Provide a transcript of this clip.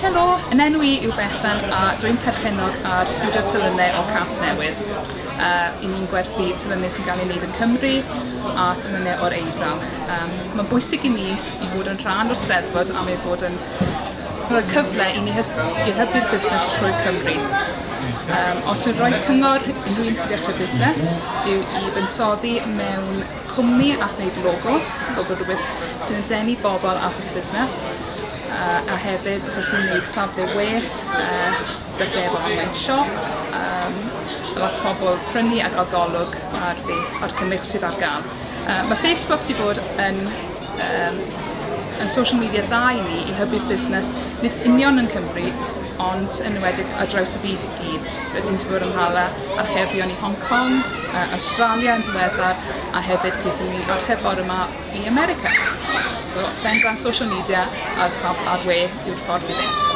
Helo, yn enw I yw Bethan a dwi'n perchenog ar studio telynau o Casnewydd. I ni'n gwerthu telynau sy'n cael ei wneud yn Cymru a telynau o'r Eidal. Mae'n bwysig i ni i fod yn rhan o'r Steddfod am ei fod yn rhoi cyfle i ni i hybu'r busnes trwy Cymru. Os yw'n rhoi cyngor unrhyw un sy'n dechrau busnes yw i fyntoddi mewn cwmni a wneud logo rhywbeth sy'n denu bobl at eich busnes. A hefyd, os ydych chi'n gwneud safle we, beth efo online shop, roedd pobl prynu a gael golwg ar cynnyrch sydd ar gael. Mae Facebook wedi bod yn social media dda i ni i hybu'r busnes, nid union yn Cymru, ond yn enwedig ar draws y byd i gyd. Rydyn wedi bod yn hala archebion i Hong Kong, Australia yn ddiweddar, a hefyd gwydden ni archebor yma i America. So, bendant social media a'r we yw'r ffordd i fynd.